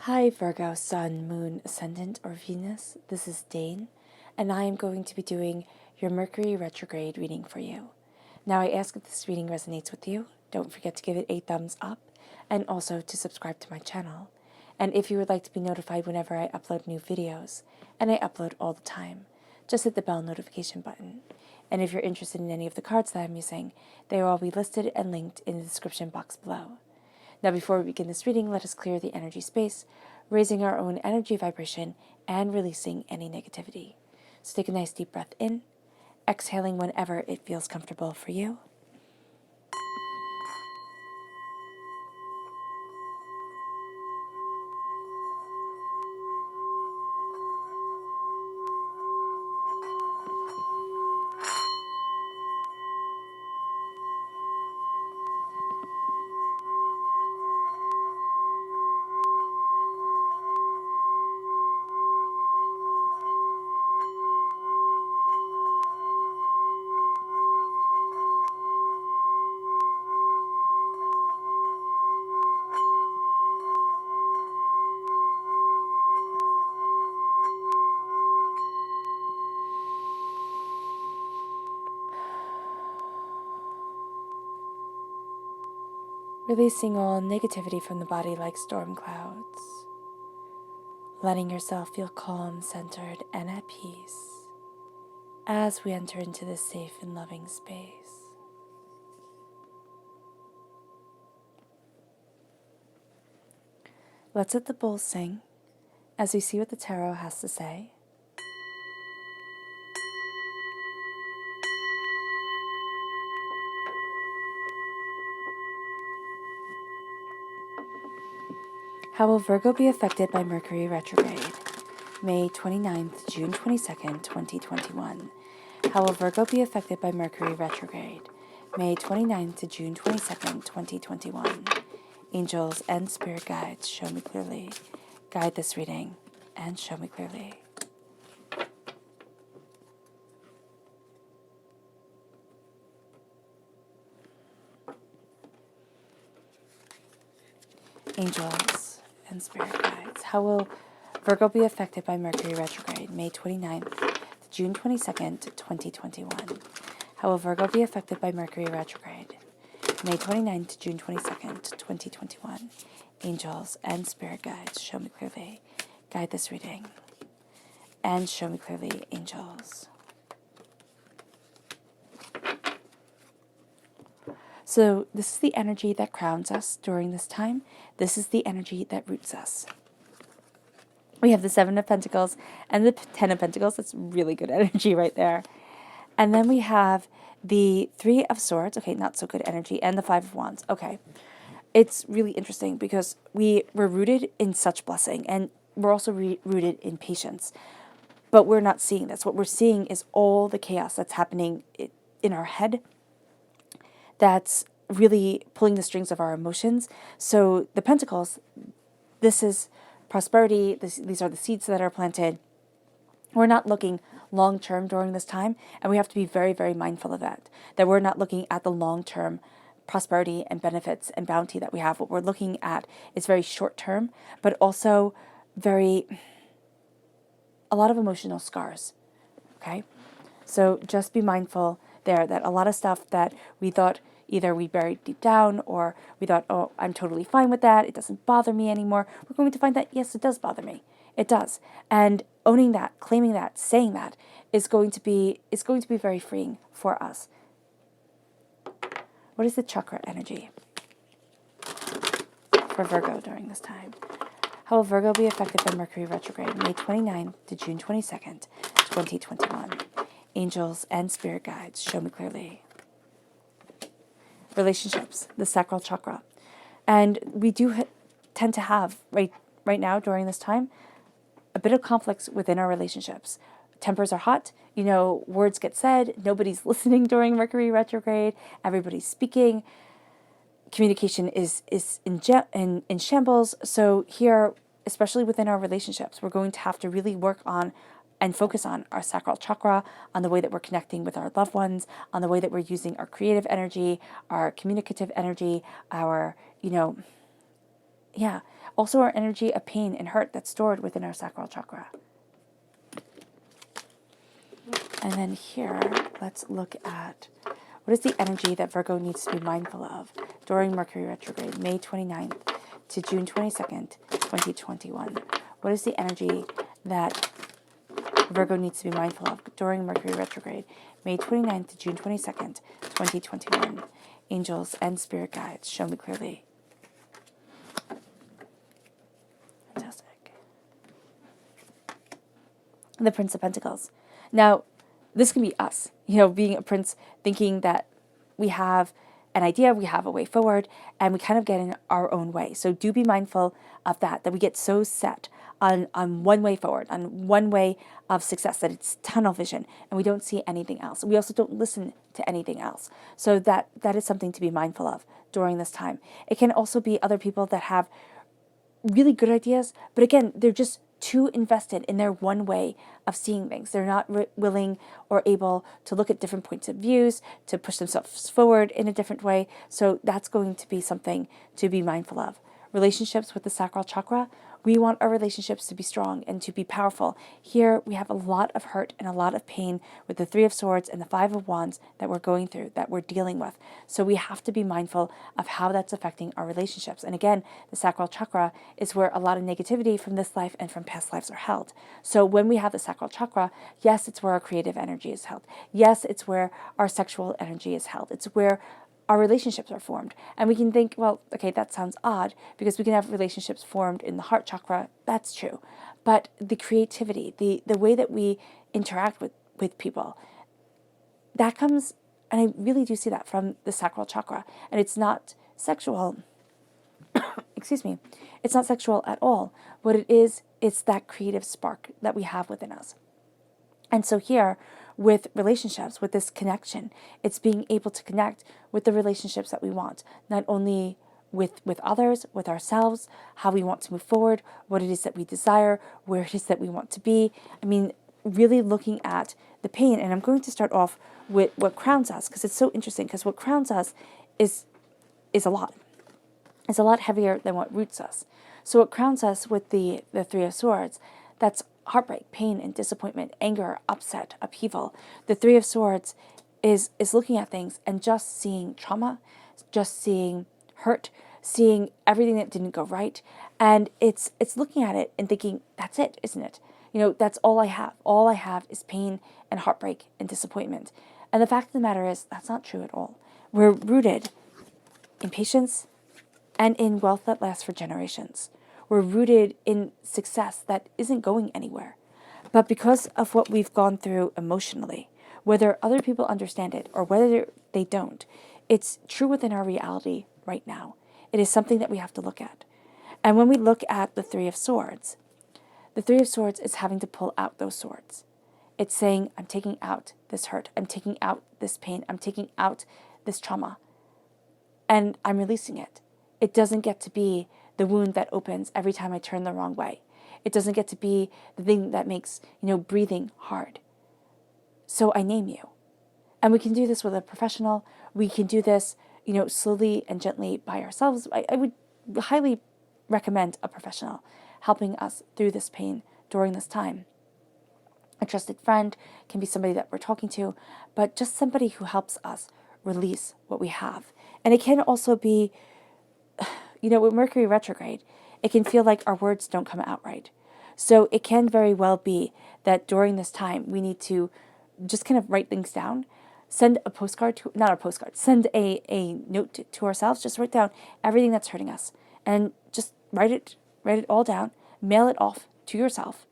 Hi Virgo, Sun, Moon, Ascendant, or Venus. This is Dane, and I am going to be doing your Mercury Retrograde reading for you. Now I ask if this reading resonates with you, don't forget to give it a thumbs up, and also to subscribe to my channel. And if you would like to be notified whenever I upload new videos, and I upload all the time, just hit the bell notification button. And if you're interested in any of the cards that I'm using, they will all be listed and linked in the description box below. Now, before we begin this reading, let us clear the energy space, raising our own energy vibration and releasing any negativity. So take a nice deep breath in, exhaling whenever it feels comfortable for you. Releasing all negativity from the body like storm clouds. Letting yourself feel calm, centered, and at peace as we enter into this safe and loving space. Let's let the bulls sing as we see what the tarot has to say. How will Virgo be affected by Mercury Retrograde? May 29th, June 22nd, 2021. How will Virgo be affected by Mercury Retrograde? May 29th to June 22nd, 2021. Angels and spirit guides, show me clearly. Guide this reading and show me clearly. Angels and spirit guides. How will Virgo be affected by Mercury Retrograde? May 29th to June 22nd, 2021. How will Virgo be affected by Mercury Retrograde? May 29th to June 22nd, 2021. Angels and spirit guides, show me clearly. Guide this reading and show me clearly, angels. So this is the energy that grounds us during this time. This is the energy that roots us. We have the Seven of Pentacles and the Ten of Pentacles. That's really good energy right there. And then we have the Three of Swords. Okay, not so good energy. And the Five of Wands. Okay. It's really interesting because we're rooted in such blessing. And we're also rooted in patience. But we're not seeing this. What we're seeing is all the chaos that's happening in our head that's really pulling the strings of our emotions. So the Pentacles, this is prosperity. These are the seeds that are planted. We're not looking long-term during this time, and we have to be very, very mindful of that we're not looking at the long-term prosperity and benefits and bounty that we have. What we're looking at is very short-term, but also a lot of emotional scars, okay? So just be mindful there that a lot of stuff that we thought either we buried deep down or we thought, oh, I'm totally fine with that, it doesn't bother me anymore, we're going to find that, yes, it does bother me. It does. And owning that, claiming that, saying that is going to be very freeing for us. What is the chakra energy for Virgo during this time? How will Virgo be affected by Mercury Retrograde, May 29th to June 22nd, 2021? Angels and spirit guides, show me clearly. Relationships, the Sacral Chakra. And we do tend to have, right now during this time, a bit of conflicts within our relationships. Tempers are hot, words get said, nobody's listening during Mercury Retrograde, everybody's speaking, communication is in shambles. So here, especially within our relationships, we're going to have to really work on and focus on our sacral chakra, on the way that we're connecting with our loved ones, on the way that we're using our creative energy, our communicative energy, our Also our energy of pain and hurt that's stored within our sacral chakra. And then here, let's look at what is the energy that Virgo needs to be mindful of during Mercury retrograde, May 29th to June 22nd, 2021. What is the energy that Virgo needs to be mindful of during Mercury retrograde, May 29th to June 22nd, 2021? Angels and spirit guides, show me clearly. Fantastic. The Prince of Pentacles. Now, this can be us, being a prince, thinking that we have an idea, we have a way forward, and we kind of get in our own way. So do be mindful of that we get so set on one way forward, on one way of success, that it's tunnel vision, and we don't see anything else. We also don't listen to anything else. So that is something to be mindful of during this time. It can also be other people that have really good ideas, but again, they're just too invested in their one way of seeing things. They're not willing or able to look at different points of views, to push themselves forward in a different way. So that's going to be something to be mindful of. Relationships with the sacral chakra. We want our relationships to be strong and to be powerful. Here we have a lot of hurt and a lot of pain with the Three of Swords and the Five of Wands that we're going through, that we're dealing with. So we have to be mindful of how that's affecting our relationships. And again, the sacral chakra is where a lot of negativity from this life and from past lives are held. So when we have the sacral chakra, yes, it's where our creative energy is held. Yes, it's where our sexual energy is held. It's where our relationships are formed. And we can think, well, okay, that sounds odd because we can have relationships formed in the heart chakra. That's true. But the creativity, the way that we interact with people, that comes, and I really do see that from the sacral chakra. And it's not sexual, excuse me, it's not sexual at all. What it is, it's that creative spark that we have within us. And so here, with relationships, with this connection, it's being able to connect with the relationships that we want, not only with others, with ourselves, how we want to move forward, what it is that we desire, where it is that we want to be. I mean, really looking at the pain. And I'm going to start off with what crowns us, because it's so interesting, because what crowns us is a lot. It's a lot heavier than what roots us. So what crowns us with the Three of Swords, that's heartbreak, pain, and disappointment, anger, upset, upheaval. The Three of Swords is looking at things and just seeing trauma, just seeing hurt, seeing everything that didn't go right. And it's looking at it and thinking, that's it, isn't it? That's all I have. All I have is pain and heartbreak and disappointment. And the fact of the matter is, that's not true at all. We're rooted in patience and in wealth that lasts for generations. We're rooted in success that isn't going anywhere. But because of what we've gone through emotionally, whether other people understand it or whether they don't, it's true within our reality right now. It is something that we have to look at. And when we look at the Three of Swords, the Three of Swords is having to pull out those swords. It's saying, I'm taking out this hurt. I'm taking out this pain. I'm taking out this trauma. And I'm releasing it. It doesn't get to be the wound that opens every time I turn the wrong way. It doesn't get to be the thing that makes, breathing hard. So I name you. And we can do this with a professional. We can do this, slowly and gently by ourselves. I would highly recommend a professional helping us through this pain during this time. A trusted friend can be somebody that we're talking to, but just somebody who helps us release what we have. And it can also be, with Mercury retrograde, it can feel like our words don't come out right. So it can very well be that during this time, we need to just kind of write things down, send a postcard send a note to ourselves, just write down everything that's hurting us and just write it all down, mail it off to yourself,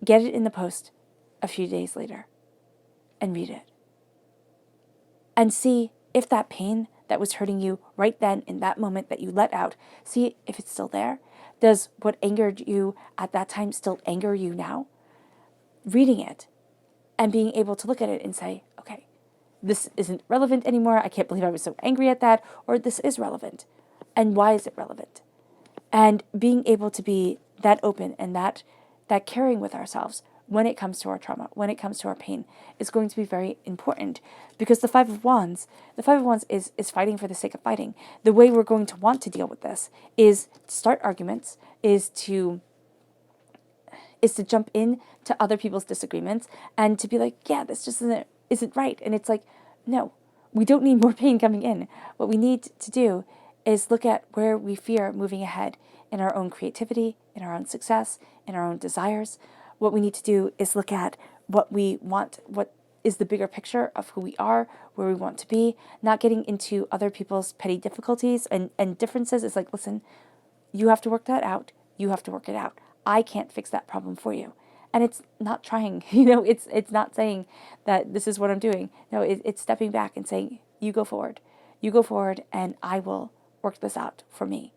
get it in the post a few days later and read it. And see if that pain that was hurting you right then in that moment that you let out, see if it's still there. Does what angered you at that time still anger you now? Reading it and being able to look at it and say, okay, this isn't relevant anymore. I can't believe I was so angry at that. Or this is relevant. And why is it relevant? And being able to be that open and that caring with ourselves when it comes to our trauma, when it comes to our pain, is going to be very important, because the Five of Wands is fighting for the sake of fighting. The way we're going to want to deal with this is to start arguments, is to jump in to other people's disagreements and to be like, yeah, this just isn't right. And it's like, no, we don't need more pain coming in. What we need to do is look at where we fear moving ahead in our own creativity, in our own success, in our own desires. What we need to do is look at what we want, what is the bigger picture of who we are, where we want to be, not getting into other people's petty difficulties and differences. It's like, listen, you have to work that out. You have to work it out. I can't fix that problem for you. And it's not trying, it's not saying that this is what I'm doing. No, it's stepping back and saying, you go forward. You go forward and I will work this out for me.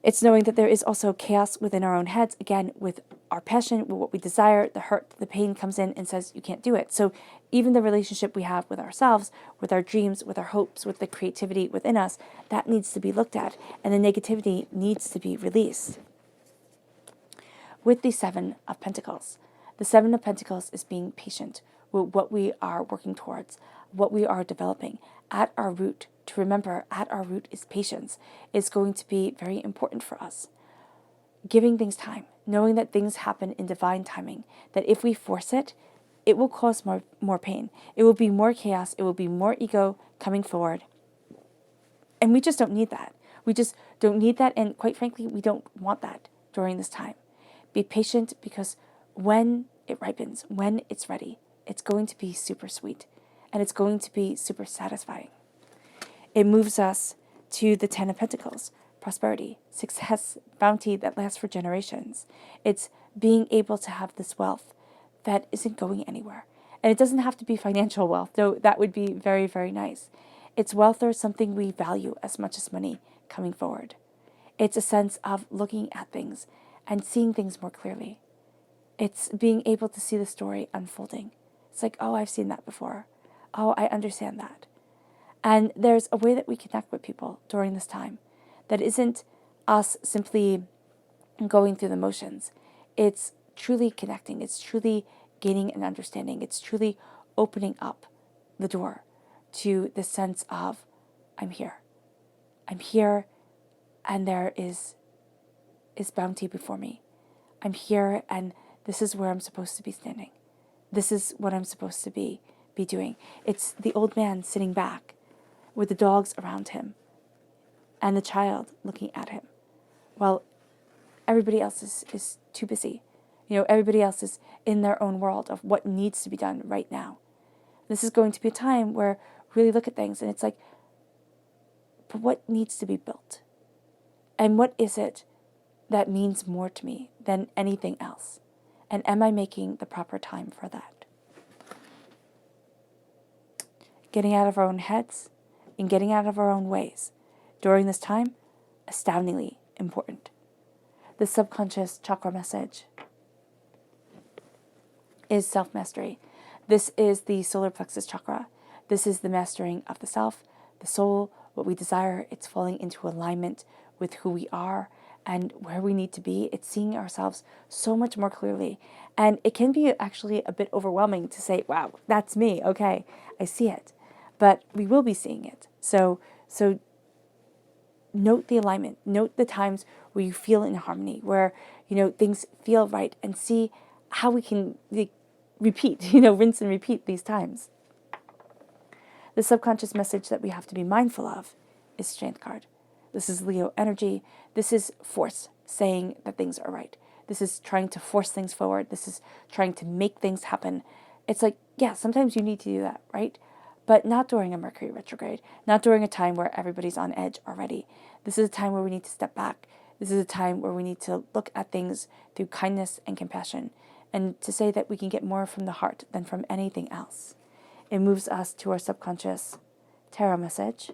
It's knowing that there is also chaos within our own heads, again, with our passion, with what we desire, the hurt, the pain comes in and says, you can't do it. So even the relationship we have with ourselves, with our dreams, with our hopes, with the creativity within us, that needs to be looked at, and the negativity needs to be released. With the Seven of Pentacles, the Seven of Pentacles is being patient with what we are working towards, what we are developing. At our root, to remember, at our root is patience, is going to be very important for us. Giving things time, knowing that things happen in divine timing, that if we force it, it will cause more pain. It will be more chaos. It will be more ego coming forward. And we just don't need that. We just don't need that. And quite frankly, we don't want that during this time. Be patient, because when it ripens, when it's ready, it's going to be super sweet and it's going to be super satisfying. It moves us to the Ten of Pentacles, prosperity, success, bounty that lasts for generations. It's being able to have this wealth that isn't going anywhere. And it doesn't have to be financial wealth, though that would be very, very nice. It's wealth or something we value as much as money coming forward. It's a sense of looking at things and seeing things more clearly. It's being able to see the story unfolding. It's like, oh, I've seen that before. Oh, I understand that. And there's a way that we connect with people during this time that isn't us simply going through the motions. It's truly connecting. It's truly gaining an understanding. It's truly opening up the door to the sense of, I'm here. I'm here, and there is bounty before me. I'm here, and this is where I'm supposed to be standing. This is what I'm supposed to be doing. It's the old man sitting back with the dogs around him and the child looking at him, while everybody else is too busy. Everybody else is in their own world of what needs to be done right now. This is going to be a time where we really look at things and it's like, but what needs to be built? And what is it that means more to me than anything else? And am I making the proper time for that? Getting out of our own heads and getting out of our own ways during this time, astoundingly important. The subconscious chakra message is self-mastery. This is the solar plexus chakra. This is the mastering of the self, the soul, what we desire. It's falling into alignment with who we are and where we need to be. It's seeing ourselves so much more clearly. And it can be actually a bit overwhelming to say, wow, that's me. Okay, I see it. But we will be seeing it. So note the alignment. Note the times where you feel in harmony, where, things feel right, and see how we can repeat, rinse and repeat these times. The subconscious message that we have to be mindful of is Strength card. This is Leo energy. This is force saying that things are right. This is trying to force things forward. This is trying to make things happen. It's like, yeah, sometimes you need to do that, right? But not during a Mercury retrograde, not during a time where everybody's on edge already. This is a time where we need to step back. This is a time where we need to look at things through kindness and compassion, and to say that we can get more from the heart than from anything else. It moves us to our subconscious tarot message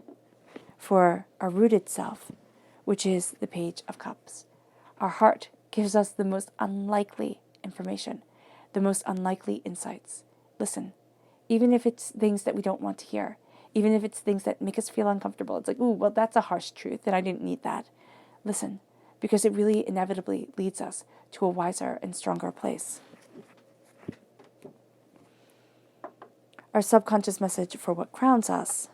for our rooted self, which is the Page of Cups. Our heart gives us the most unlikely information, the most unlikely insights. Listen. Even if it's things that we don't want to hear, even if it's things that make us feel uncomfortable, it's like, ooh, well, that's a harsh truth, and I didn't need that. Listen, because it really inevitably leads us to a wiser and stronger place. Our subconscious message for what crowns us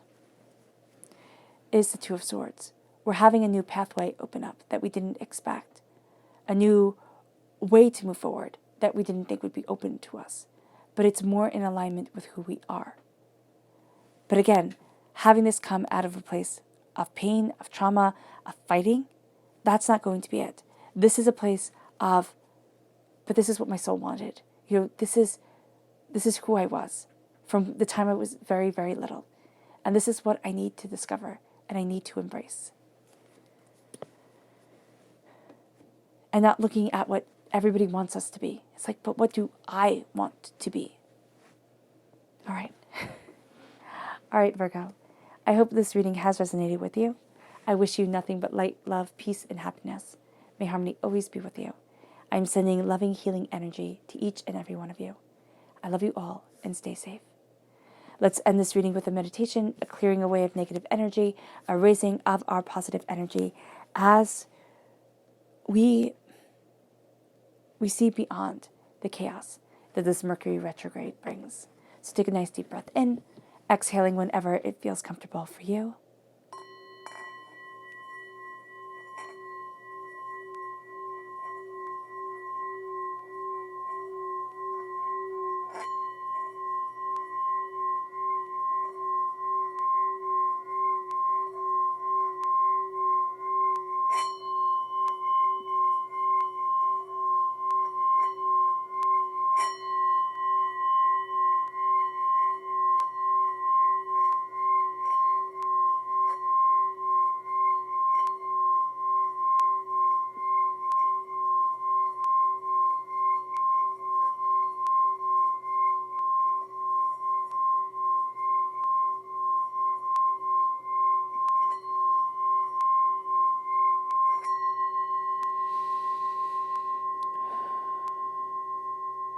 is the Two of Swords. We're having a new pathway open up that we didn't expect, a new way to move forward that we didn't think would be open to us. But it's more in alignment with who we are. But again, having this come out of a place of pain, of trauma, of fighting, that's not going to be it. This is a place of, but this is what my soul wanted. This is who I was from the time I was very, very little. And this is what I need to discover and I need to embrace. And not looking at what everybody wants us to be. It's like, but what do I want to be? All right. All right, Virgo. I hope this reading has resonated with you. I wish you nothing but light, love, peace, and happiness. May harmony always be with you. I'm sending loving, healing energy to each and every one of you. I love you all and stay safe. Let's end this reading with a meditation, a clearing away of negative energy, a raising of our positive energy as we see beyond the chaos that this Mercury retrograde brings. So take a nice deep breath in, exhaling whenever it feels comfortable for you.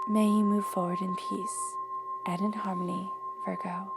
May you move forward in peace and in harmony, Virgo.